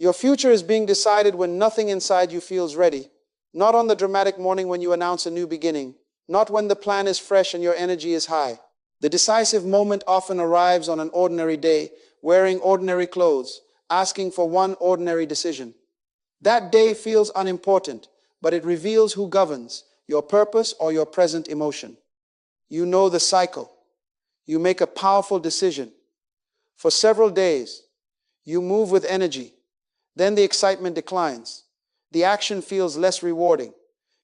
Your future is being decided when nothing inside you feels ready, not on the dramatic morning when you announce a new beginning, not when the plan is fresh and your energy is high. The decisive moment often arrives on an ordinary day, wearing ordinary clothes, asking for one ordinary decision. That day feels unimportant, but it reveals who governs, your purpose or your present emotion. You know the cycle. You make a powerful decision. For several days, you move with energy. Then the excitement declines. The action feels less rewarding.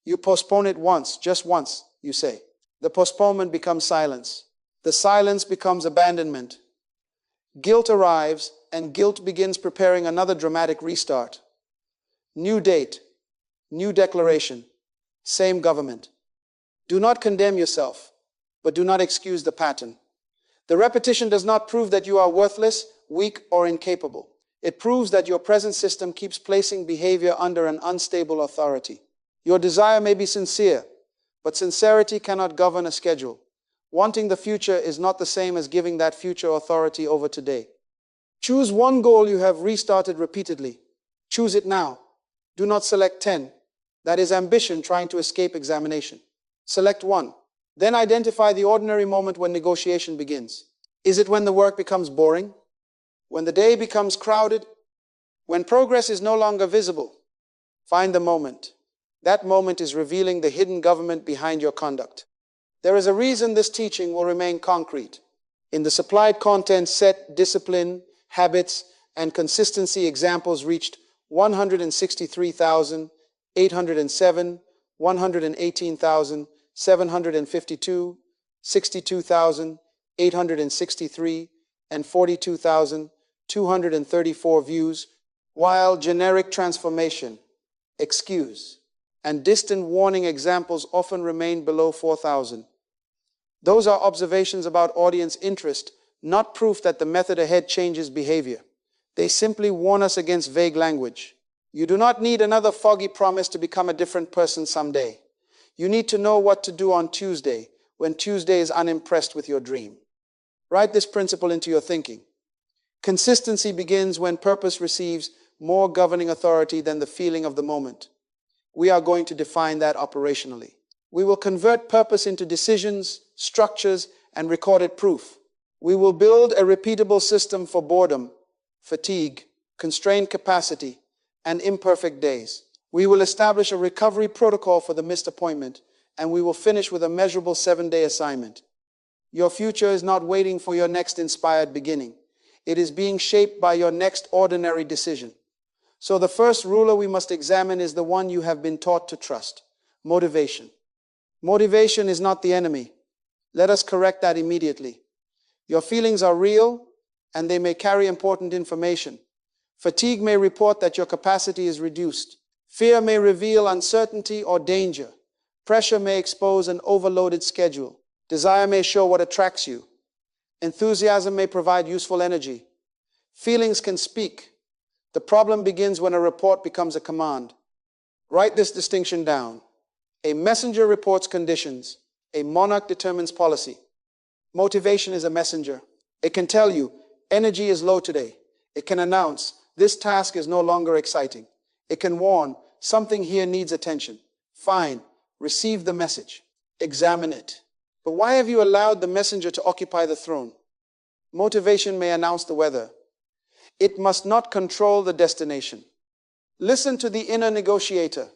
You postpone it once, just once, you say. The postponement becomes silence. The silence becomes abandonment. Guilt arrives, and guilt begins preparing another dramatic restart. New date, new declaration, same government. Do not condemn yourself, but do not excuse the pattern. The repetition does not prove that you are worthless, weak, or incapable. It proves that your present system keeps placing behavior under an unstable authority. Your desire may be sincere, but sincerity cannot govern a schedule. Wanting the future is not the same as giving that future authority over today. Choose one goal you have restarted repeatedly. Choose it now. Do not select 10. That is ambition trying to escape examination. Select one. Then identify the ordinary moment when negotiation begins. Is it when the work becomes boring? When the day becomes crowded? When progress is no longer visible? Find the moment. That moment is revealing the hidden government behind your conduct. There is a reason this teaching will remain concrete. In the supplied content set, discipline, habits, and consistency examples reached 163,807, 118,752, 62,863, and 42,234 views, while generic transformation, excuse, and distant warning examples often remain below 4,000. Those are observations about audience interest, not proof that the method ahead changes behavior. They simply warn us against vague language. You do not need another foggy promise to become a different person someday. You need to know what to do on Tuesday, when Tuesday is unimpressed with your dream. Write this principle into your thinking. Consistency begins when purpose receives more governing authority than the feeling of the moment. We are going to define that operationally. We will convert purpose into decisions, structures, and recorded proof. We will build a repeatable system for boredom, fatigue, constrained capacity, and imperfect days. We will establish a recovery protocol for the missed appointment, and we will finish with a measurable 7-day assignment. Your future is not waiting for your next inspired beginning. It is being shaped by your next ordinary decision. So the first ruler we must examine is the one you have been taught to trust: motivation. Motivation is not the enemy. Let us correct that immediately. Your feelings are real, and they may carry important information. Fatigue may report that your capacity is reduced. Fear may reveal uncertainty or danger. Pressure may expose an overloaded schedule. Desire may show what attracts you. Enthusiasm may provide useful energy. Feelings can speak. The problem begins when a report becomes a command. Write this distinction down. A messenger reports conditions. A monarch determines policy. Motivation is a messenger. It can tell you, energy is low today. It can announce, this task is no longer exciting. It can warn, something here needs attention. Fine, receive the message. Examine it. But why have you allowed the messenger to occupy the throne? Motivation may announce the weather. It must not control the destination. Listen to the inner negotiator.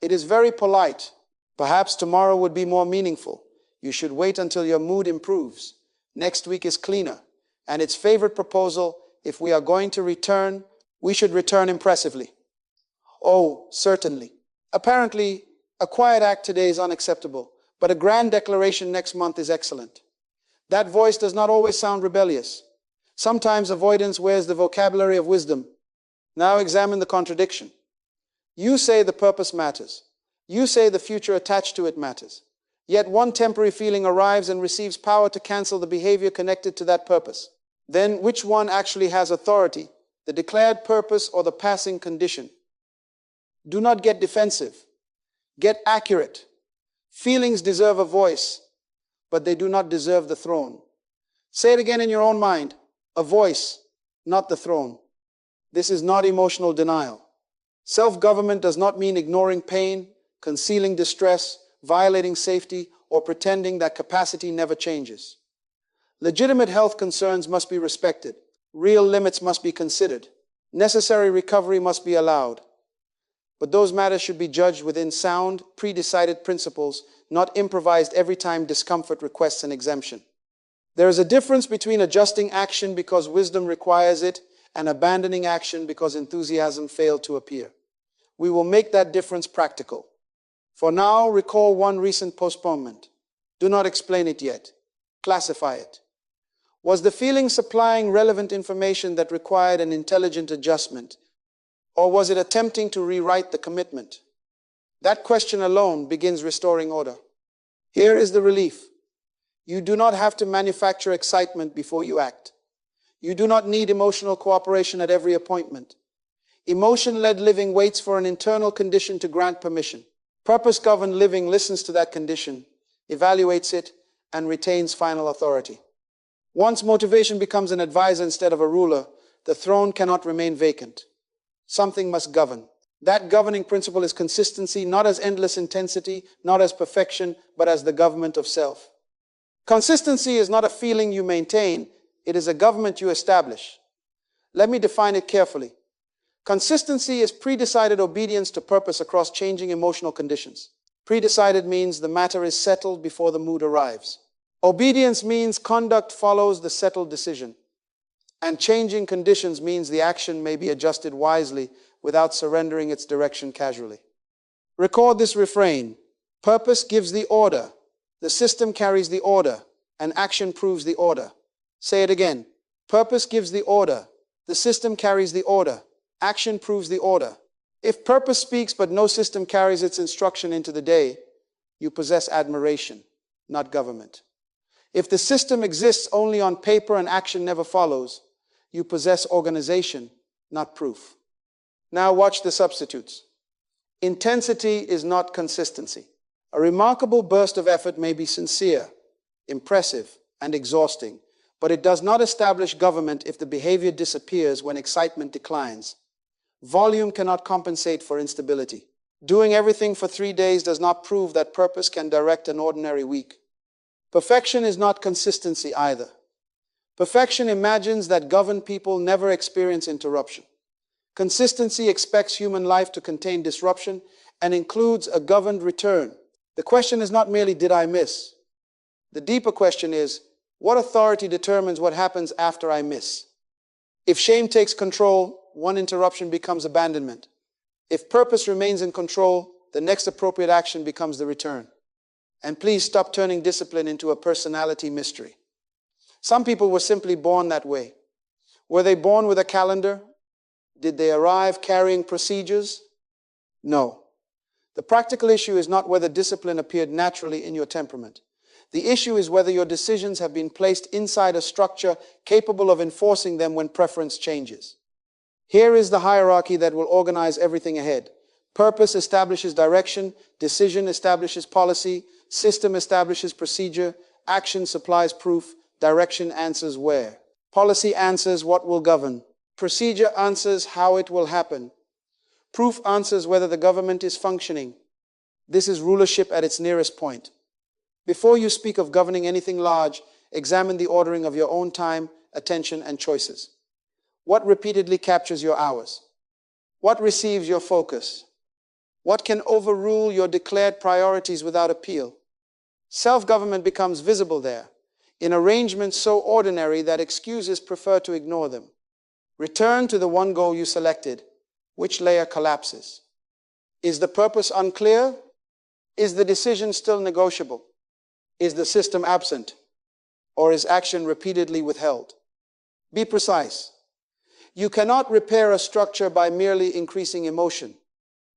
It is very polite. Perhaps tomorrow would be more meaningful. You should wait until your mood improves. Next week is cleaner. And its favorite proposal, if we are going to return, we should return impressively. Oh, certainly. Apparently, a quiet act today is unacceptable, but a grand declaration next month is excellent. That voice does not always sound rebellious. Sometimes avoidance wears the vocabulary of wisdom. Now examine the contradiction. You say the purpose matters. You say the future attached to it matters. Yet one temporary feeling arrives and receives power to cancel the behavior connected to that purpose. Then which one actually has authority, the declared purpose or the passing condition? Do not get defensive. Get accurate. Feelings deserve a voice, but they do not deserve the throne. Say it again in your own mind. A voice, not the throne. This is not emotional denial. Self-government does not mean ignoring pain, concealing distress, violating safety, or pretending that capacity never changes. Legitimate health concerns must be respected. Real limits must be considered. Necessary recovery must be allowed. But those matters should be judged within sound, pre-decided principles, not improvised every time discomfort requests an exemption. There is a difference between adjusting action because wisdom requires it and abandoning action because enthusiasm failed to appear. We will make that difference practical. For now, recall one recent postponement. Do not explain it yet. Classify it. Was the feeling supplying relevant information that required an intelligent adjustment, or was it attempting to rewrite the commitment? That question alone begins restoring order. Here is the relief. You do not have to manufacture excitement before you act. You do not need emotional cooperation at every appointment. Emotion-led living waits for an internal condition to grant permission. Purpose-governed living listens to that condition, evaluates it, and retains final authority. Once motivation becomes an advisor instead of a ruler, the throne cannot remain vacant. Something must govern. That governing principle is consistency, not as endless intensity, not as perfection, but as the government of self. Consistency is not a feeling you maintain, it is a government you establish. Let me define it carefully. Consistency is pre-decided obedience to purpose across changing emotional conditions. Pre-decided means the matter is settled before the mood arrives. Obedience means conduct follows the settled decision. And changing conditions means the action may be adjusted wisely without surrendering its direction casually. Record this refrain. Purpose gives the order. The system carries the order, and action proves the order. Say it again. Purpose gives the order. The system carries the order. Action proves the order. If purpose speaks but no system carries its instruction into the day, you possess admiration, not government. If the system exists only on paper and action never follows, you possess organization, not proof. Now watch the substitutes. Intensity is not consistency. A remarkable burst of effort may be sincere, impressive, and exhausting, but it does not establish government if the behavior disappears when excitement declines. Volume cannot compensate for instability. Doing everything for 3 days does not prove that purpose can direct an ordinary week. Perfection is not consistency either. Perfection imagines that governed people never experience interruption. Consistency expects human life to contain disruption and includes a governed return. The question is not merely, did I miss? The deeper question is, what authority determines what happens after I miss? If shame takes control, one interruption becomes abandonment. If purpose remains in control, the next appropriate action becomes the return. And please stop turning discipline into a personality mystery. Some people were simply born that way. Were they born with a calendar? Did they arrive carrying procedures? No. The practical issue is not whether discipline appeared naturally in your temperament. The issue is whether your decisions have been placed inside a structure capable of enforcing them when preference changes. Here is the hierarchy that will organize everything ahead. Purpose establishes direction, decision establishes policy, system establishes procedure, action supplies proof, direction answers where. Policy answers what will govern. Procedure answers how it will happen. Proof answers whether the government is functioning. This is rulership at its nearest point. Before you speak of governing anything large, examine the ordering of your own time, attention, and choices. What repeatedly captures your hours? What receives your focus? What can overrule your declared priorities without appeal? Self-government becomes visible there, in arrangements so ordinary that excuses prefer to ignore them. Return to the one goal you selected. Which layer collapses? Is the purpose unclear? Is the decision still negotiable? Is the system absent? Or is action repeatedly withheld? Be precise. You cannot repair a structure by merely increasing emotion.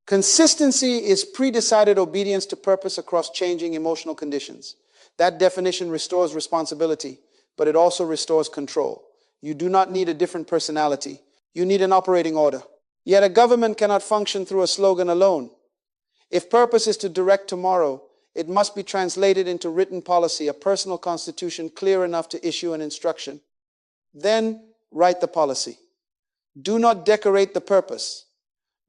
Consistency is pre-decided obedience to purpose across changing emotional conditions. That definition restores responsibility, but it also restores control. You do not need a different personality. You need an operating order. Yet a government cannot function through a slogan alone. If purpose is to direct tomorrow, it must be translated into written policy, a personal constitution clear enough to issue an instruction. Then write the policy. Do not decorate the purpose.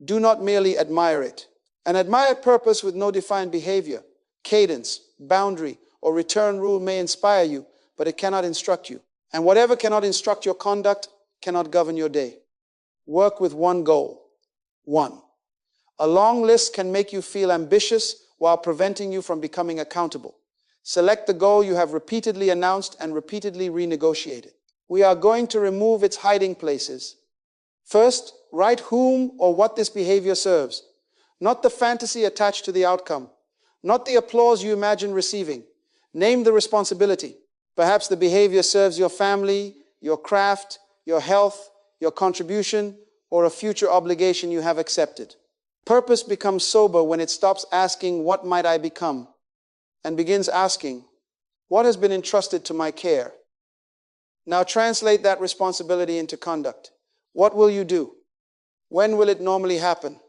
Do not merely admire it. An admired purpose with no defined behavior, cadence, boundary, or return rule may inspire you, but it cannot instruct you. And whatever cannot instruct your conduct cannot govern your day. Work with one goal. 1. A long list can make you feel ambitious while preventing you from becoming accountable. Select the goal you have repeatedly announced and repeatedly renegotiated. We are going to remove its hiding places. First, write whom or what this behavior serves, not the fantasy attached to the outcome, not the applause you imagine receiving. Name the responsibility. Perhaps the behavior serves your family, your craft, your health, your contribution, or a future obligation you have accepted. Purpose becomes sober when it stops asking, "What might I become?" and begins asking, "What has been entrusted to my care?" Now translate that responsibility into conduct. What will you do? When will it normally happen?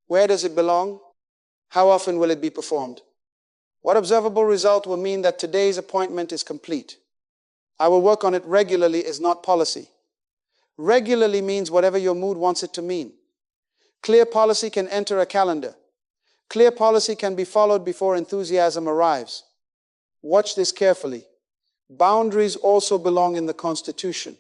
Where does it belong? How often will it be performed? What observable result will mean that today's appointment is complete? I will work on it regularly is not policy. Regularly means whatever your mood wants it to mean. Clear policy can enter a calendar. Clear policy can be followed before enthusiasm arrives. Watch this carefully. Boundaries also belong in the Constitution.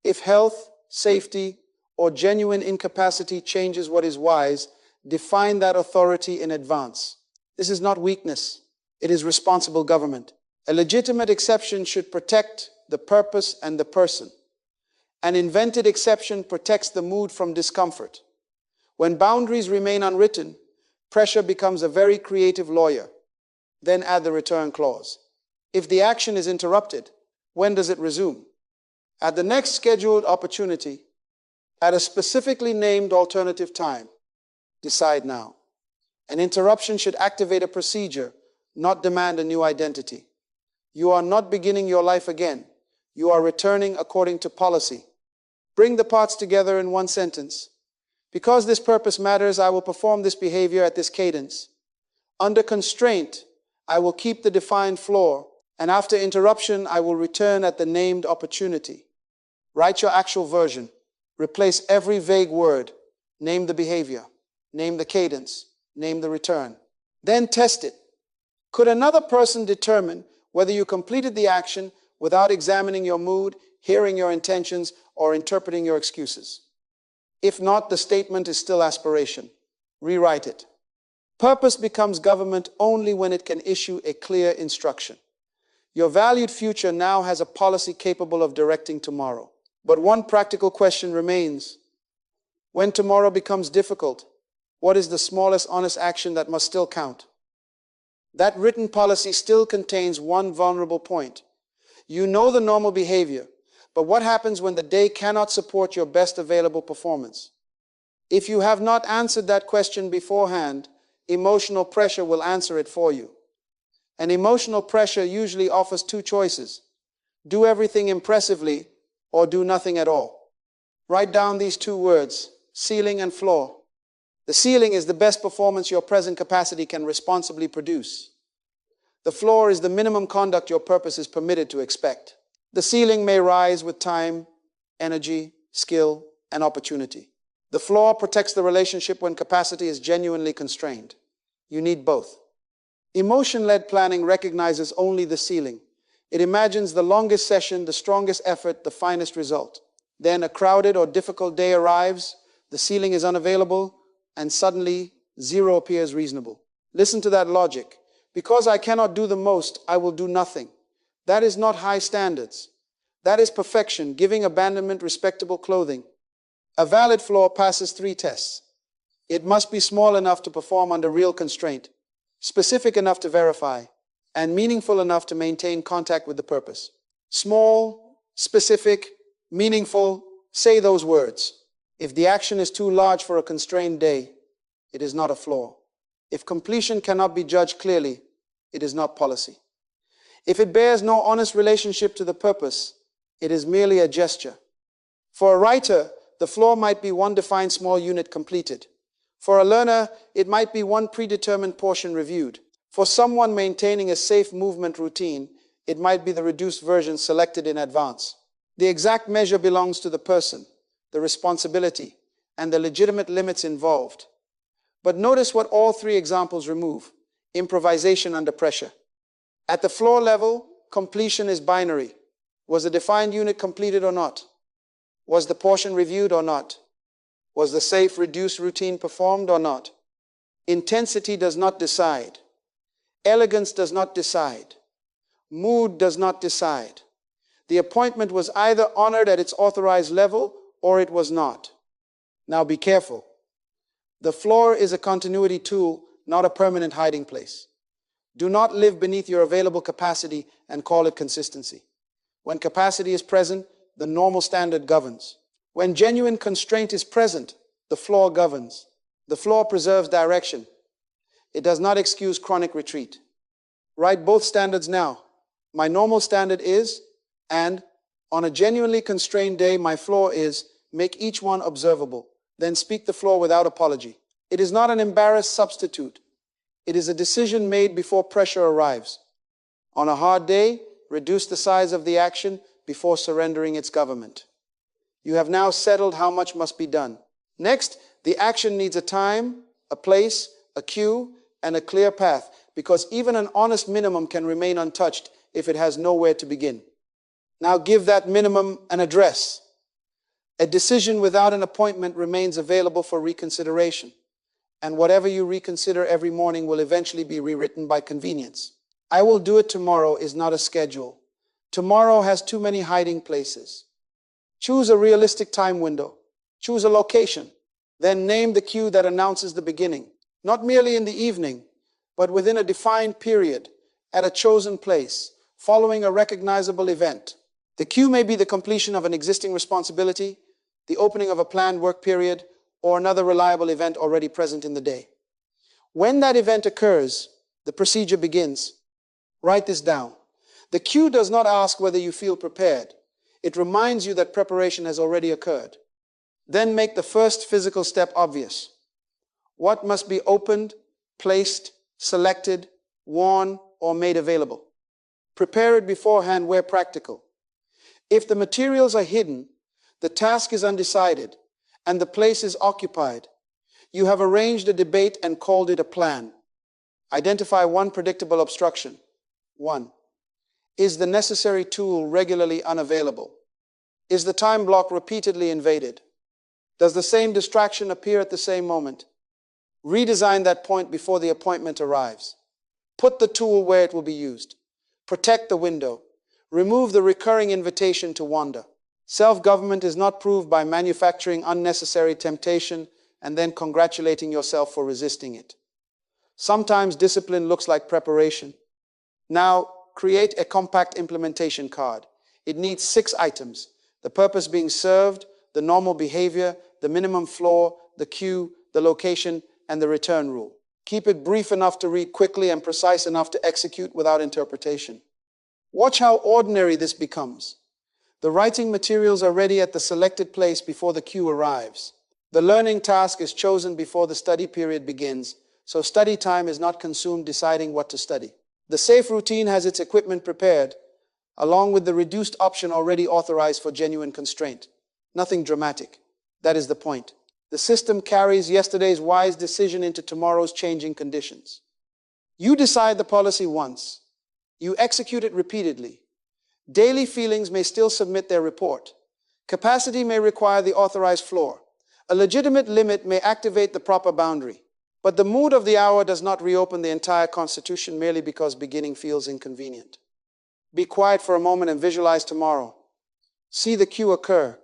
If health, safety, or genuine incapacity changes what is wise, define that authority in advance. This is not weakness. It is responsible government. A legitimate exception should protect the purpose and the person. An invented exception protects the mood from discomfort. When boundaries remain unwritten, pressure becomes a very creative lawyer. Then add the return clause. If the action is interrupted, when does it resume? At the next scheduled opportunity, at a specifically named alternative time. Decide now. An interruption should activate a procedure, not demand a new identity. You are not beginning your life again. You are returning according to policy. Bring the parts together in one sentence. Because this purpose matters, I will perform this behavior at this cadence. Under constraint, I will keep the defined floor, and after interruption, I will return at the named opportunity. Write your actual version. Replace every vague word. Name the behavior. Name the cadence. Name the return. Then test it. Could another person determine whether you completed the action without examining your mood, hearing your intentions, or interpreting your excuses? If not, the statement is still aspiration. Rewrite it. Purpose becomes government only when it can issue a clear instruction. Your valued future now has a policy capable of directing tomorrow. But one practical question remains. When tomorrow becomes difficult, what is the smallest honest action that must still count? That written policy still contains one vulnerable point. You know the normal behavior, but what happens when the day cannot support your best available performance? If you have not answered that question beforehand, emotional pressure will answer it for you. And emotional pressure usually offers two choices. Do everything impressively or do nothing at all. Write down these two words, ceiling and floor. The ceiling is the best performance your present capacity can responsibly produce. The floor is the minimum conduct your purpose is permitted to expect. The ceiling may rise with time, energy, skill, and opportunity. The floor protects the relationship when capacity is genuinely constrained. You need both. Emotion-led planning recognizes only the ceiling. It imagines the longest session, the strongest effort, the finest result. Then a crowded or difficult day arrives, the ceiling is unavailable, and suddenly zero appears reasonable. Listen to that logic. Because I cannot do the most, I will do nothing. That is not high standards. That is perfection, giving abandonment respectable clothing. A valid floor passes 3 tests. It must be small enough to perform under real constraint, specific enough to verify, and meaningful enough to maintain contact with the purpose. Small, specific, meaningful, say those words. If the action is too large for a constrained day, it is not a floor. If completion cannot be judged clearly, it is not policy. If it bears no honest relationship to the purpose, it is merely a gesture. For a writer, the floor might be one defined small unit completed. For a learner, it might be one predetermined portion reviewed. For someone maintaining a safe movement routine, it might be the reduced version selected in advance. The exact measure belongs to the person. the responsibility, and the legitimate limits involved. But notice what all three examples remove: improvisation under pressure. At the floor level, completion is binary. Was the defined unit completed or not? Was the portion reviewed or not? Was the safe reduced routine performed or not? Intensity does not decide. Elegance does not decide. Mood does not decide. The appointment was either honored at its authorized level or it was not. Now be careful. The floor is a continuity tool, not a permanent hiding place. Do not live beneath your available capacity and call it consistency. When capacity is present, the normal standard governs. When genuine constraint is present, the floor governs. The floor preserves direction. It does not excuse chronic retreat. Write both standards now. My normal standard is, and on a genuinely constrained day, my floor is. Make each one observable. Then speak the floor without apology. It is not an embarrassed substitute. It is a decision made before pressure arrives. On a hard day, reduce the size of the action before surrendering its government. You have now settled how much must be done. Next, the action needs a time, a place, a cue, and a clear path, because even an honest minimum can remain untouched if it has nowhere to begin. Now give that minimum an address. A decision without an appointment remains available for reconsideration, and whatever you reconsider every morning will eventually be rewritten by convenience. I will do it tomorrow is not a schedule. Tomorrow has too many hiding places. Choose a realistic time window. Choose a location. Then name the cue that announces the beginning, not merely in the evening, but within a defined period, at a chosen place, following a recognizable event. The cue may be the completion of an existing responsibility, the opening of a planned work period, or another reliable event already present in the day. When that event occurs, the procedure begins. Write this down. The cue does not ask whether you feel prepared. It reminds you that preparation has already occurred. Then make the first physical step obvious. What must be opened, placed, selected, worn, or made available? Prepare it beforehand where practical. If the materials are hidden, the task is undecided, and the place is occupied, you have arranged a debate and called it a plan. Identify one predictable obstruction. 1. Is the necessary tool regularly unavailable? Is the time block repeatedly invaded? Does the same distraction appear at the same moment? Redesign that point before the appointment arrives. Put the tool where it will be used. Protect the window. Remove the recurring invitation to wander. Self-government is not proved by manufacturing unnecessary temptation and then congratulating yourself for resisting it. Sometimes discipline looks like preparation. Now, create a compact implementation card. It needs 6 items, the purpose being served, the normal behavior, the minimum floor, the cue, the location, and the return rule. Keep it brief enough to read quickly and precise enough to execute without interpretation. Watch how ordinary this becomes. The writing materials are ready at the selected place before the cue arrives. The learning task is chosen before the study period begins, so study time is not consumed deciding what to study. The safe routine has its equipment prepared, along with the reduced option already authorized for genuine constraint. Nothing dramatic. That is the point. The system carries yesterday's wise decision into tomorrow's changing conditions. You decide the policy once. You execute it repeatedly. Daily feelings may still submit their report. Capacity may require the authorized floor. A legitimate limit may activate the proper boundary. But the mood of the hour does not reopen the entire Constitution merely because beginning feels inconvenient. Be quiet for a moment and visualize tomorrow. See the cue occur.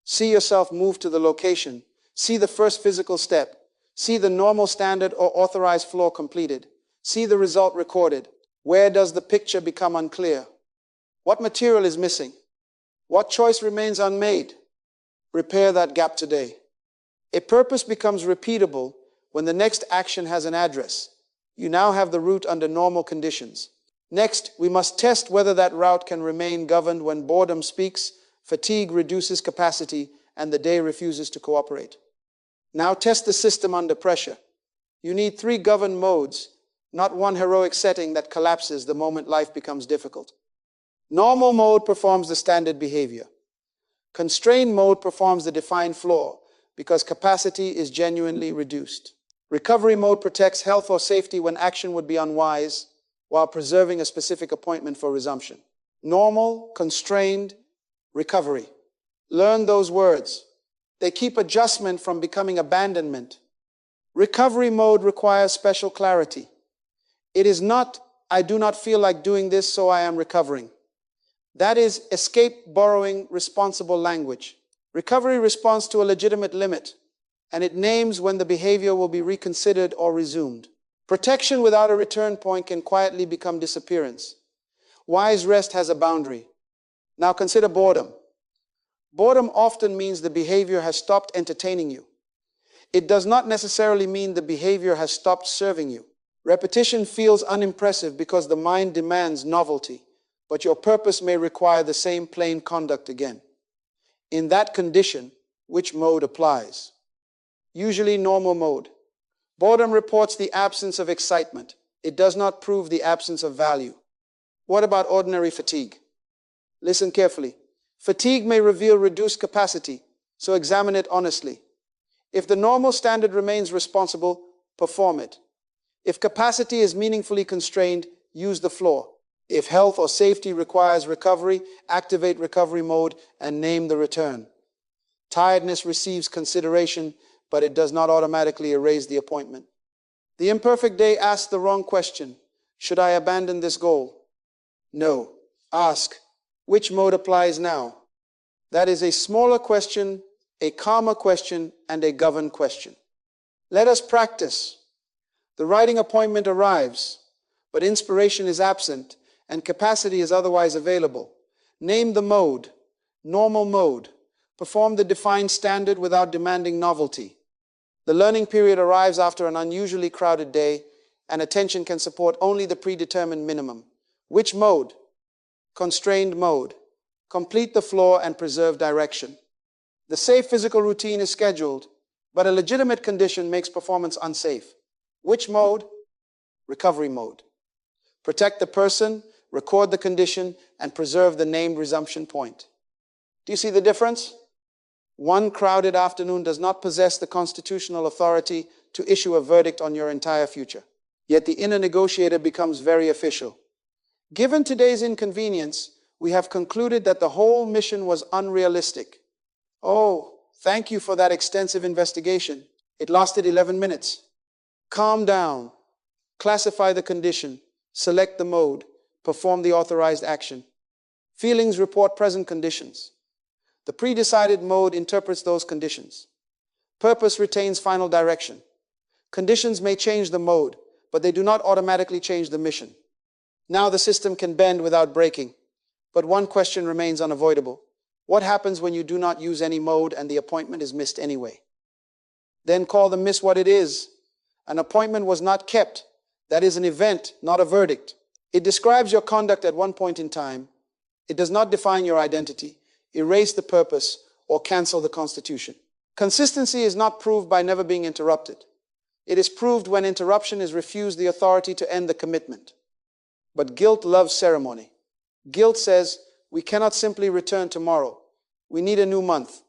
See yourself move to the location. See the first physical step. See the normal standard or authorized floor completed. See the result recorded. Where does the picture become unclear? What material is missing? What choice remains unmade? Repair that gap today. A purpose becomes repeatable when the next action has an address. You now have the route under normal conditions. Next, we must test whether that route can remain governed when boredom speaks, fatigue reduces capacity, and the day refuses to cooperate. Now test the system under pressure. You need 3 governed modes, not one heroic setting that collapses the moment life becomes difficult. Normal mode performs the standard behavior. Constrained mode performs the defined flaw because capacity is genuinely reduced. Recovery mode protects health or safety when action would be unwise while preserving a specific appointment for resumption. Normal, constrained, recovery. Learn those words. They keep adjustment from becoming abandonment. Recovery mode requires special clarity. It is not, I do not feel like doing this, so I am recovering. That is escape borrowing responsible language. Recovery responds to a legitimate limit, and it names when the behavior will be reconsidered or resumed. Protection without a return point can quietly become disappearance. Wise rest has a boundary. Now consider boredom. Boredom often means the behavior has stopped entertaining you. It does not necessarily mean the behavior has stopped serving you. Repetition feels unimpressive because the mind demands novelty, but your purpose may require the same plain conduct again. In that condition, which mode applies? Usually normal mode. Boredom reports the absence of excitement. It does not prove the absence of value. What about ordinary fatigue? Listen carefully. Fatigue may reveal reduced capacity, so examine it honestly. If the normal standard remains responsible, perform it. If capacity is meaningfully constrained, use the floor. If health or safety requires recovery, activate recovery mode and name the return. Tiredness receives consideration, but it does not automatically erase the appointment. The imperfect day asks the wrong question. Should I abandon this goal? No. Ask, which mode applies now? That is a smaller question, a calmer question, and a governed question. Let us practice. The writing appointment arrives, but inspiration is absent and capacity is otherwise available. Name the mode, normal mode. Perform the defined standard without demanding novelty. The learning period arrives after an unusually crowded day, and attention can support only the predetermined minimum. Which mode? Constrained mode. Complete the floor and preserve direction. The safe physical routine is scheduled, but a legitimate condition makes performance unsafe. Which mode? Recovery mode. Protect the person, record the condition, and preserve the named resumption point. Do you see the difference? One crowded afternoon does not possess the constitutional authority to issue a verdict on your entire future. Yet the inner negotiator becomes very official. Given today's inconvenience, we have concluded that the whole mission was unrealistic. Oh, thank you for that extensive investigation. It lasted 11 minutes. Calm down. Classify the condition. Select the mode. Perform the authorized action. Feelings report present conditions. The pre-decided mode interprets those conditions. Purpose retains final direction. Conditions may change the mode, but they do not automatically change the mission. Now the system can bend without breaking. But one question remains unavoidable. What happens when you do not use any mode and the appointment is missed anyway? Then call the miss what it is. An appointment was not kept. That is an event, not a verdict. It describes your conduct at one point in time. It does not define your identity, erase the purpose, or cancel the Constitution. Consistency is not proved by never being interrupted. It is proved when interruption is refused the authority to end the commitment. But guilt loves ceremony. Guilt says, we cannot simply return tomorrow. We need a new month,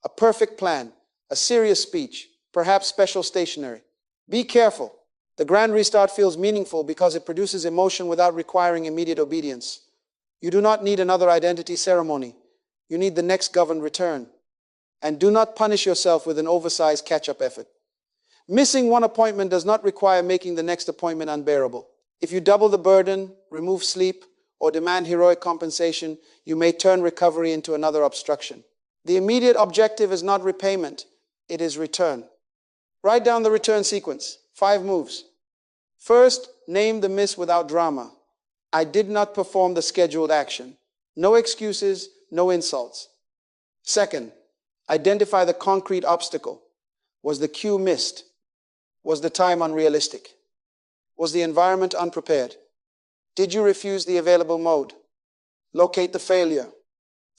a perfect plan, a serious speech, perhaps special stationery. Be careful. The grand restart feels meaningful because it produces emotion without requiring immediate obedience. You do not need another identity ceremony. You need the next governed return. And do not punish yourself with an oversized catch-up effort. Missing one appointment does not require making the next appointment unbearable. If you double the burden, remove sleep, or demand heroic compensation, you may turn recovery into another obstruction. The immediate objective is not repayment, it is return. Write down the return sequence. 5 moves. First, name the miss without drama. I did not perform the scheduled action. No excuses, no insults. Second, identify the concrete obstacle. Was the cue missed? Was the time unrealistic? Was the environment unprepared? Did you refuse the available mode? Locate the failure.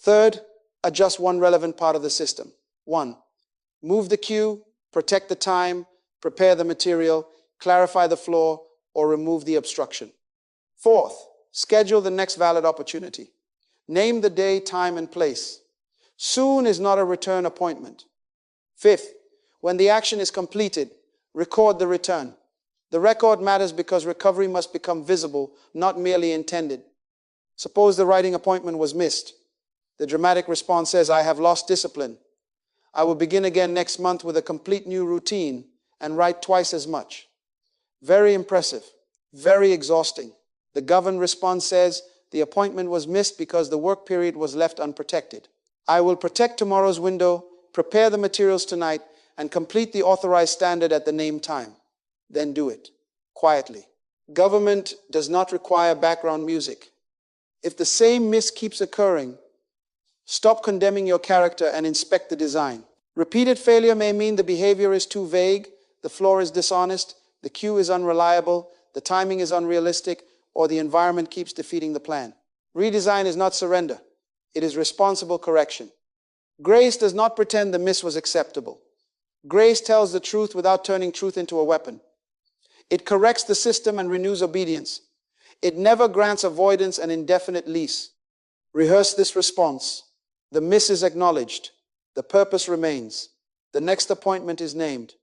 Third, adjust one relevant part of the system. 1. Move the cue, protect the time, prepare the material, clarify the flaw, or remove the obstruction. 4th, schedule the next valid opportunity. Name the day, time, and place. Soon is not a return appointment. Fifth, when the action is completed, record the return. The record matters because recovery must become visible, not merely intended. Suppose the writing appointment was missed. The dramatic response says, I have lost discipline. I will begin again next month with a complete new routine and write twice as much. Very impressive, very exhausting. The governed response says, the appointment was missed because the work period was left unprotected. I will protect tomorrow's window, prepare the materials tonight, and complete the authorized standard at the named time. Then do it, quietly. Government does not require background music. If the same miss keeps occurring, stop condemning your character and inspect the design. Repeated failure may mean the behavior is too vague, the floor is dishonest, the cue is unreliable, the timing is unrealistic, or the environment keeps defeating the plan. Redesign is not surrender. It is responsible correction. Grace does not pretend the miss was acceptable. Grace tells the truth without turning truth into a weapon. It corrects the system and renews obedience. It never grants avoidance and indefinite lease. Rehearse this response. The miss is acknowledged. The purpose remains. The next appointment is named.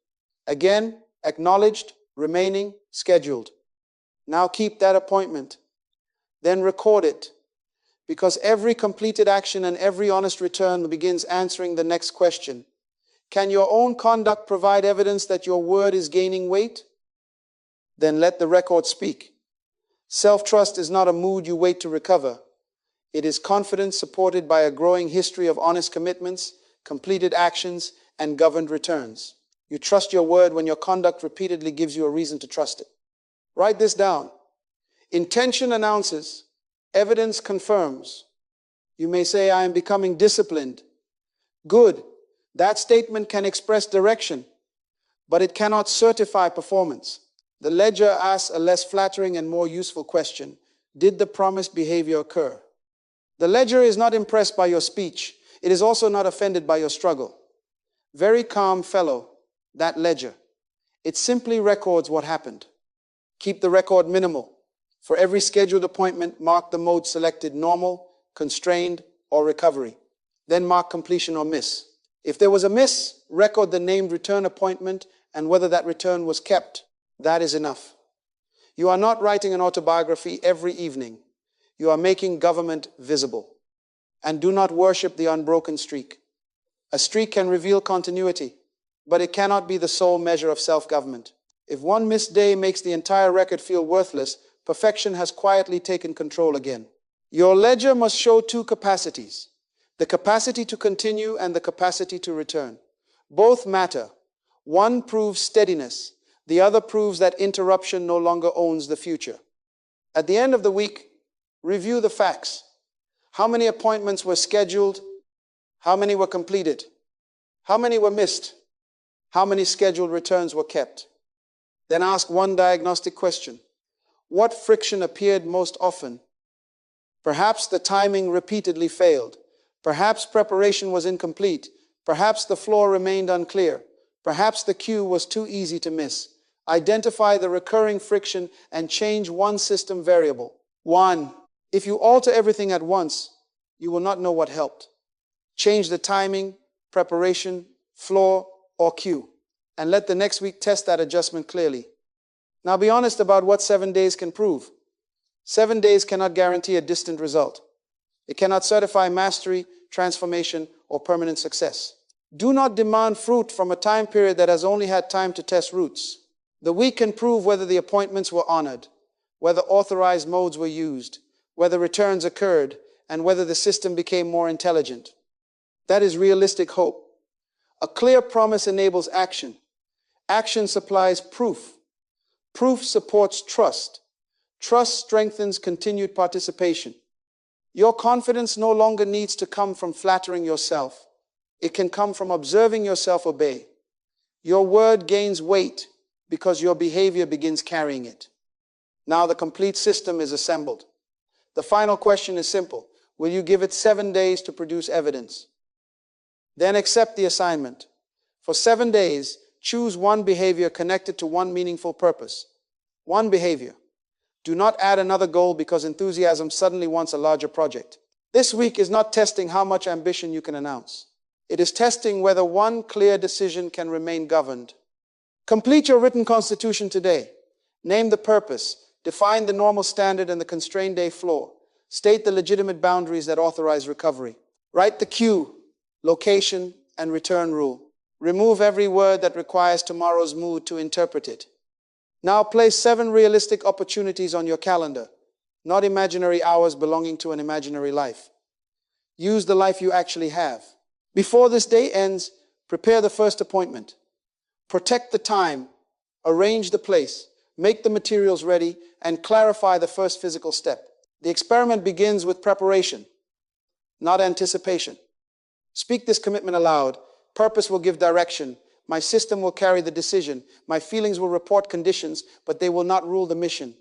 Again, acknowledged, remaining, scheduled. Now keep that appointment. Then record it. Because every completed action and every honest return begins answering the next question. Can your own conduct provide evidence that your word is gaining weight? Then let the record speak. Self-trust is not a mood you wait to recover. It is confidence supported by a growing history of honest commitments, completed actions, and governed returns. You trust your word when your conduct repeatedly gives you a reason to trust it. Write this down. Intention announces, evidence confirms. You may say, I am becoming disciplined. Good. That statement can express direction, but it cannot certify performance. The ledger asks a less flattering and more useful question. Did the promised behavior occur? The ledger is not impressed by your speech. It is also not offended by your struggle. Very calm fellow, that ledger. It simply records what happened. Keep the record minimal. For every scheduled appointment, mark the mode selected: normal, constrained, or recovery. Then mark completion or miss. If there was a miss, record the named return appointment and whether that return was kept. That is enough. You are not writing an autobiography every evening. You are making government visible. And do not worship the unbroken streak. A streak can reveal continuity, but it cannot be the sole measure of self-government. If one missed day makes the entire record feel worthless, perfection has quietly taken control again. Your ledger must show two capacities: the capacity to continue and the capacity to return. Both matter. One proves steadiness. The other proves that interruption no longer owns the future. At the end of the week, review the facts. How many appointments were scheduled? How many were completed? How many were missed? How many scheduled returns were kept? Then ask one diagnostic question. What friction appeared most often? Perhaps the timing repeatedly failed. Perhaps preparation was incomplete. Perhaps the floor remained unclear. Perhaps the cue was too easy to miss. Identify the recurring friction and change one system variable. 1. If you alter everything at once, you will not know what helped. Change the timing, preparation, floor, or cue, and let the next week test that adjustment clearly. Now be honest about what 7 days can prove. 7 days cannot guarantee a distant result. It cannot certify mastery, transformation, or permanent success. Do not demand fruit from a time period that has only had time to test roots. The week can prove whether the appointments were honored, whether authorized modes were used, whether returns occurred, and whether the system became more intelligent. That is realistic hope. A clear promise enables action. Action supplies proof. Proof supports trust. Trust strengthens continued participation. Your confidence no longer needs to come from flattering yourself. It can come from observing yourself obey. Your word gains weight because your behavior begins carrying it. Now the complete system is assembled. The final question is simple. Will you give it 7 days to produce evidence? Then accept the assignment. For 7 days, choose one behavior connected to one meaningful purpose. One behavior. Do not add another goal because enthusiasm suddenly wants a larger project. This week is not testing how much ambition you can announce. It is testing whether one clear decision can remain governed. Complete your written constitution today. Name the purpose, define the normal standard and the constrained day floor. State the legitimate boundaries that authorize recovery. Write the cue, location, and return rule. Remove every word that requires tomorrow's mood to interpret it. Now place 7 realistic opportunities on your calendar, not imaginary hours belonging to an imaginary life. Use the life you actually have. Before this day ends, prepare the first appointment. Protect the time, arrange the place, make the materials ready, and clarify the first physical step. The experiment begins with preparation, not anticipation. Speak this commitment aloud. Purpose will give direction. My system will carry the decision. My feelings will report conditions, but they will not rule the mission.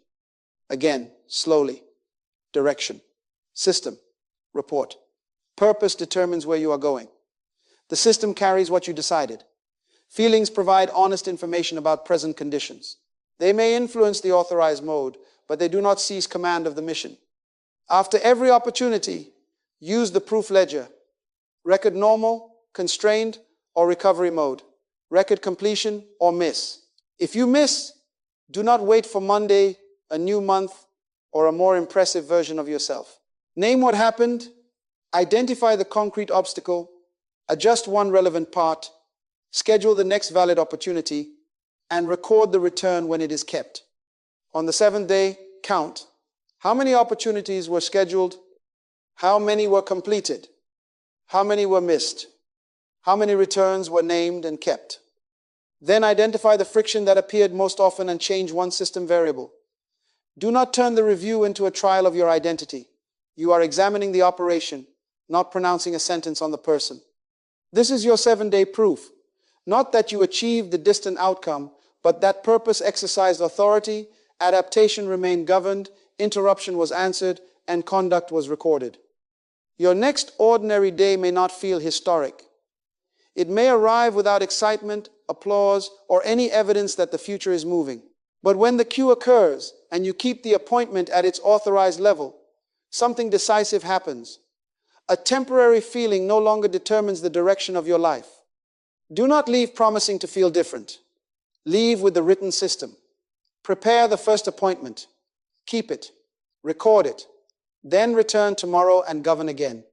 Again, slowly. Direction. System. Report. Purpose determines where you are going. The system carries what you decided. Feelings provide honest information about present conditions. They may influence the authorized mode, but they do not seize command of the mission. After every opportunity, use the proof ledger. Record normal, constrained, or recovery mode. Record completion or miss. If you miss, do not wait for Monday, a new month, or a more impressive version of yourself. Name what happened, identify the concrete obstacle, adjust one relevant part, schedule the next valid opportunity, and record the return when it is kept. On the 7th day, count. How many opportunities were scheduled? How many were completed? How many were missed? How many returns were named and kept? Then identify the friction that appeared most often and change one system variable. Do not turn the review into a trial of your identity. You are examining the operation, not pronouncing a sentence on the person. This is your 7-day proof. Not that you achieved the distant outcome, but that purpose exercised authority, adaptation remained governed, interruption was answered, and conduct was recorded. Your next ordinary day may not feel historic. It may arrive without excitement, applause, or any evidence that the future is moving. But when the cue occurs and you keep the appointment at its authorized level, something decisive happens. A temporary feeling no longer determines the direction of your life. Do not leave promising to feel different. Leave with the written system. Prepare the first appointment. Keep it. Record it. Then return tomorrow and govern again.